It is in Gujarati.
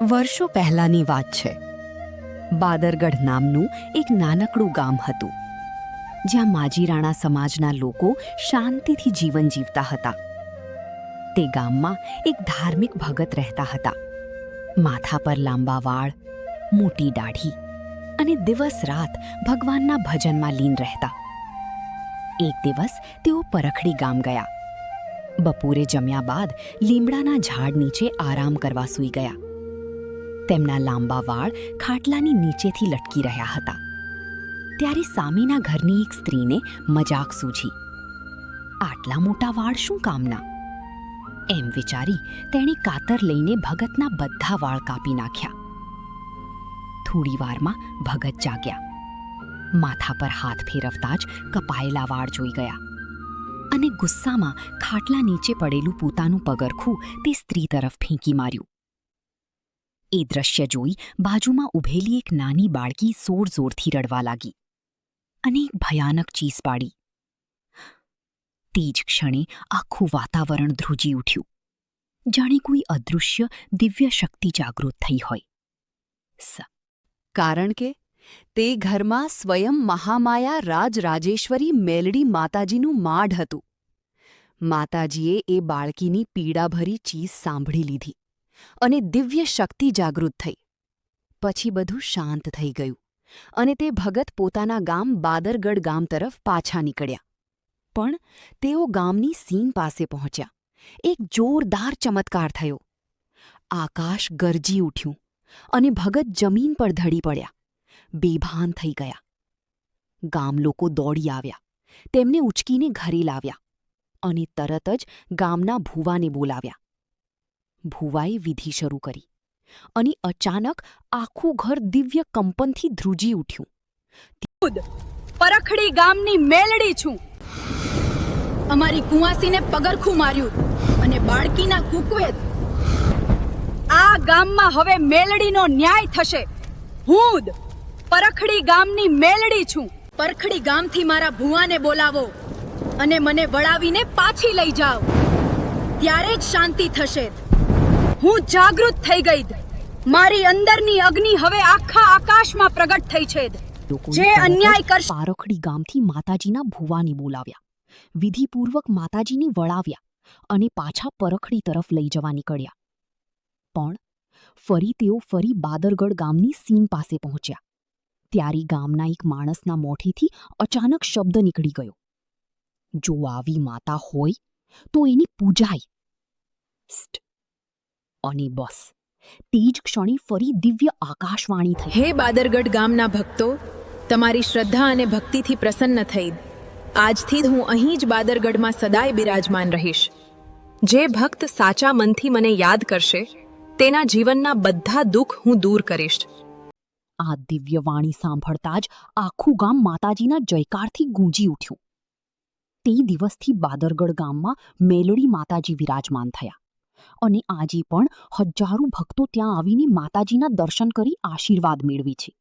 વર્ષો પહેલાની વાત છે. બાદરગઢ નામનું એક નાનકડું ગામ હતું, જ્યાં માજીરાણા સમાજના લોકો શાંતિથી જીવન જીવતા હતા. તે ગામમાં એક ધાર્મિક ભગત રહેતા હતા. માથા પર લાંબા વાળ, મોટી દાઢી અને દિવસ રાત ભગવાનના ભજનમાં લીન રહેતા. એક દિવસ તેઓ પરખડી ગામ ગયા. બપોરે જમ્યા બાદ લીમડાના ઝાડ નીચે આરામ કરવા સૂઈ ગયા. તેમના લાંબા વાળ ખાટલાની નીચેથી લટકી રહ્યા હતા. ત્યારે સામેના ઘરની એક સ્ત્રીને મજાક સૂઝી. આટલા મોટા વાળ શું કામના? એમ વિચારી તેણે કાતર લઈને ભગતના બધા વાળ કાપી નાખ્યા. થોડી વારમાં ભગત જાગ્યા. માથા પર હાથ ફેરવતા જ કપાયેલા વાળ જોઈ ગયા અને ગુસ્સામાં ખાટલા નીચે પડેલું પોતાનું પગરખું તે સ્ત્રી તરફ ફેંકી માર્યું. એ દ્રશ્ય જોઈ બાજુમાં ઊભેલી એક નાની બાળકી જોરથી રડવા લાગી અને એક ભયાનક ચીસ પાડી. તે જ ક્ષણે આખું વાતાવરણ ધ્રુજી ઉઠ્યું, જાણે કોઈ અદૃશ્ય દિવ્ય શક્તિ જાગૃત થઈ હોય. કારણ કે તે ઘરમાં સ્વયં મહામાયા રાજરાજેશ્વરી મેલડી માતાજીનું માઢ હતું. માતાજીએ એ બાળકીની પીડાભરી ચીસ સાંભળી લીધી અને દિવ્ય શક્તિ જાગૃત થઈ. પછી બધું શાંત થઈ ગયું અને તે ભગત પોતાના ગામ બાદરગઢ ગામ તરફ પાછા નીકળ્યા. પણ તેઓ ગામની સીમ પાસે પહોંચ્યા. એક જોરદાર ચમત્કાર થયો. આકાશ ગરજી ઉઠ્યું અને ભગત જમીન પર ઢળી પડ્યા, બેભાન થઈ ગયા. ગામ લોકો દોડી આવ્યા, તેમને ઉચકીને ઘરે લાવ્યા અને તરત જ ગામના ભૂવાને બોલાવ્યા. ભૂવાએ વિધિ શરૂ કરી અને અચાનક આખું ઘર દિવ્ય કંપનથી ધ્રુજી ઉઠ્યું. પરખડી ગામની મેલડી છું. અમારી કુંવાસીને પગરખું માર્યું અને બાળકીના કુકવે. આ ગામમાં હવે મેલડીનો ન્યાય થશે. હું પરખડી ગામની મેલડી છું. પરખડી ગામથી મારા ભુવાને બોલાવો અને મને વળાવીને પાછી લઈ જાઓ. ત્યારે જ શાંતિ થશે. હું જાગૃત થઈ ગઈ. મારી અંદરની અગ્નિ હવે આખા આકાશમાં પ્રગટ થઈ છે. જે અન્યાય કરશે. પારખડી ગામથી માતાજીના ભુવાને બોલાવ્યા, વિધિપૂર્વક માતાજીને વળાવ્યા અને પાછા પરખડી તરફ લઈ જવા નીકળ્યા. પણ ફરી બાદરગઢ ગામની સીમ પાસે પહોંચ્યા. ત્યારે ગામના એક માણસના મોઢેથી અચાનક શબ્દ નીકળી ગયો, જો આવી માતા હોય તો એની પૂજાય. અને બસ તે જ ક્ષણે ફરી દિવ્ય આકાશવાણી થઈ. હે બાદરગઢ ગામના ભક્તો, તમારી શ્રદ્ધા અને ભક્તિથી પ્રસન્ન થઈ. આજથી હું અહીં જ બાદરગઢમાં સદાય બિરાજમાન રહીશ. જે ભક્ત સાચા મનથી મને યાદ કરશે તેના જીવનના બધા દુઃખ હું દૂર કરીશ. આ દિવ્ય વાણી સાંભળતા જ આખું ગામ માતાજીના જયકારથી ગૂંજી ઉઠ્યું. તે દિવસથી બાદરગઢ ગામમાં મેલડી માતાજી વિરાજમાન થયા અને આજે પણ હજારો ભક્તો ત્યાં આવીને માતાજીના દર્શન કરી આશીર્વાદ મેળવે છે.